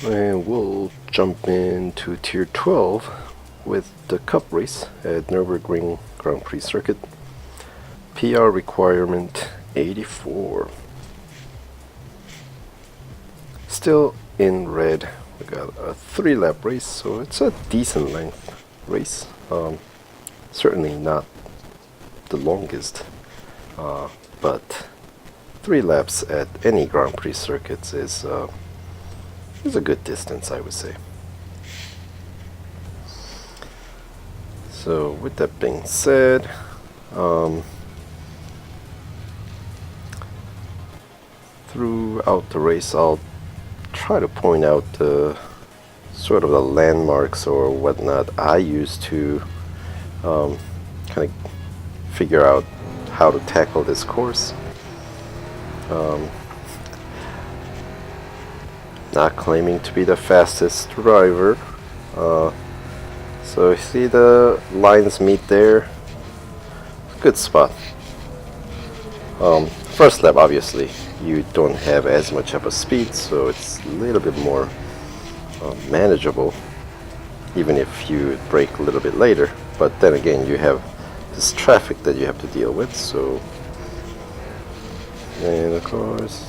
And we'll jump into Tier 12 with the Cup race at Nürburgring Grand Prix circuit. PR requirement 84. Still in red. We got a 3-lap race, so it's a decent length race. Certainly not the longest, but 3 laps at any Grand Prix circuits is a good distance, I would say. So with that being said, throughout the race I'll try to point out sort of the landmarks or whatnot I use to kind of figure out how to tackle this course. Not claiming to be the fastest driver, so you see the lines meet there. Good spot. First lap, obviously you don't have as much of a speed, so it's a little bit more manageable, even if you brake a little bit later. But then again, you have this traffic that you have to deal with, so, and of course,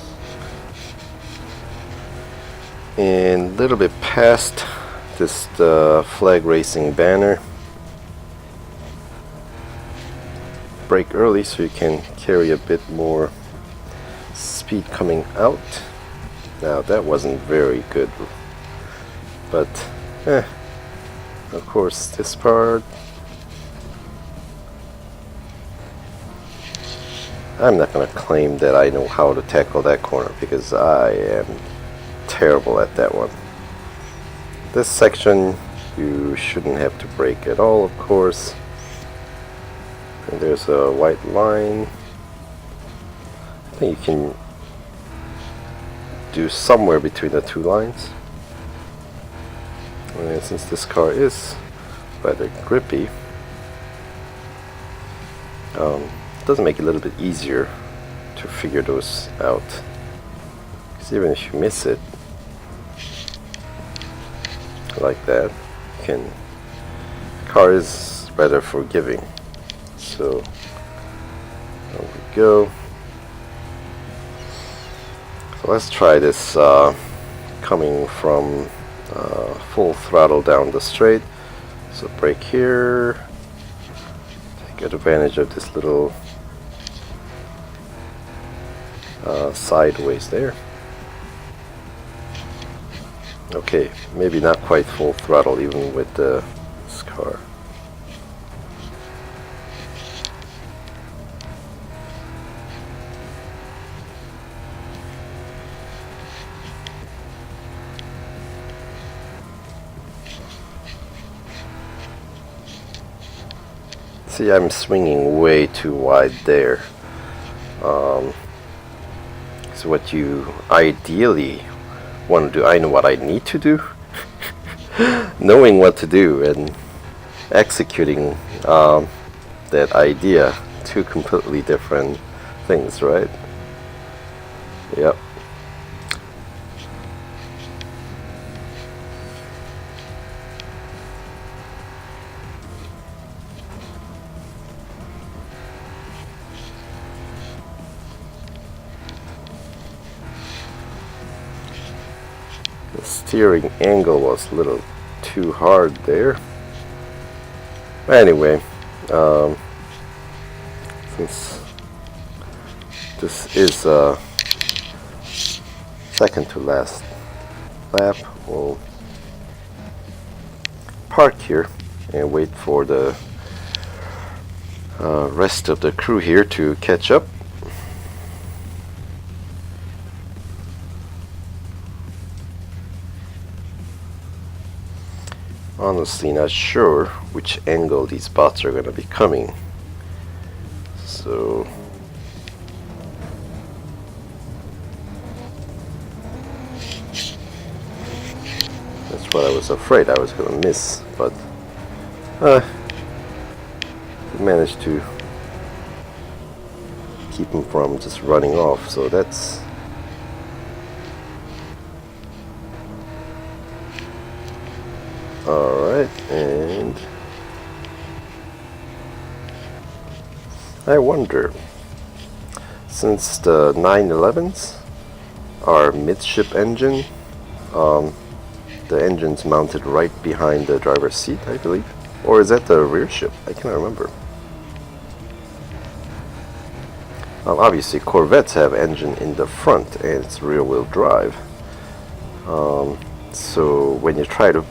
and a little bit past this flag racing banner. Brake early so you can carry a bit more speed coming out. Now that wasn't very good, but of course this part I'm not gonna claim that I know how to tackle that corner, because I am terrible at that one. This section you shouldn't have to brake at all, of course. And there's a white line. I think you can do somewhere between the 2 lines. And since this car is rather grippy, it does make it a little bit easier to figure those out. Because even if you miss it like that, the car is rather forgiving. So there we go. So let's try this coming from full throttle down the straight. So brake here, take advantage of this little sideways there. Okay, maybe not quite full throttle even with this car. See, I'm swinging way too wide there. So what you ideally want to do, I know what I need to do. Knowing what to do and executing that idea, 2 completely different things, right? Yep. The steering angle was a little too hard there. But anyway, since this is second to last lap, we'll park here and wait for the rest of the crew here to catch up. Honestly not sure which angle these bots are going to be coming, so that's what I was afraid I was going to miss, but managed to keep them from just running off, so that's Alright, and I wonder, since the 911s are midship engine, the engine's mounted right behind the driver's seat, I believe. Or is that the rear ship? I cannot remember. Obviously, Corvettes have engine in the front and it's rear-wheel drive. So when you try to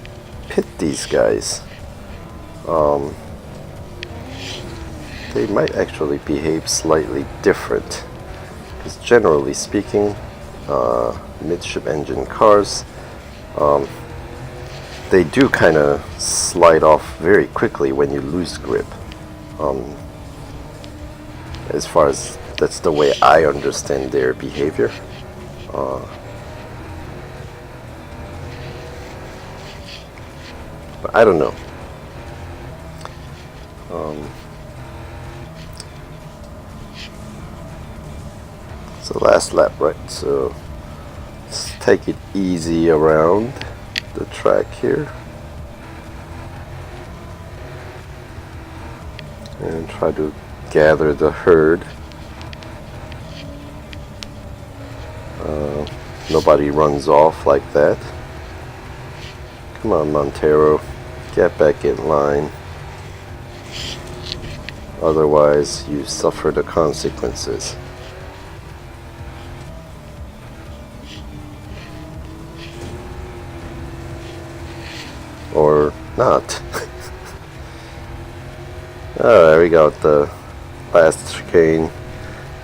pit these guys, they might actually behave slightly different. Because generally speaking, midship engine cars, they do kind of slide off very quickly when you lose grip. As far as that's the way I understand their behavior. But I don't know. So last lap, right? So let's take it easy around the track here. And try to gather the herd. Nobody runs off like that. Come on, Montero, get back in line. Otherwise, you suffer the consequences. Or not. There we go, the last chicane.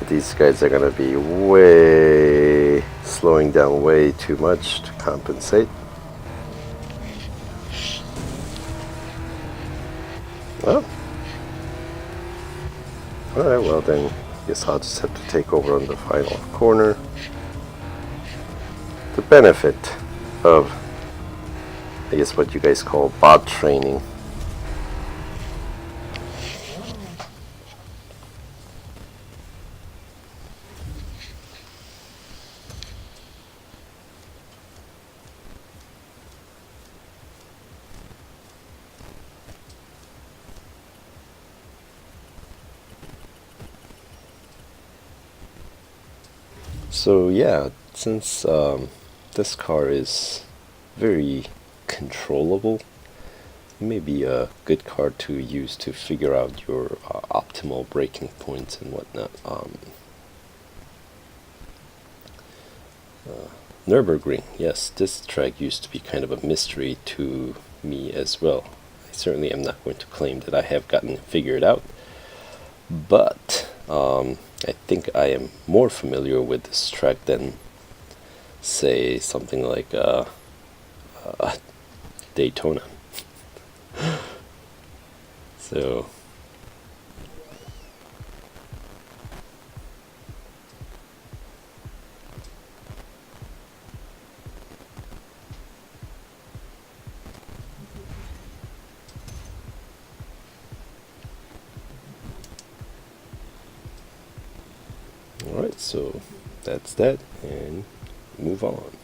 These guys are gonna be way slowing down way too much to compensate. Well, alright, well then, guess I'll just have to take over on the final corner. The benefit of, I guess, what you guys call bot training. So yeah, since this car is very controllable, it may be a good car to use to figure out your optimal braking points and whatnot. Nürburgring, yes, this track used to be kind of a mystery to me as well. I certainly am not going to claim that I have gotten it figured out, but I think I am more familiar with this track than, say, something like Daytona. So alright, so that's that, and move on.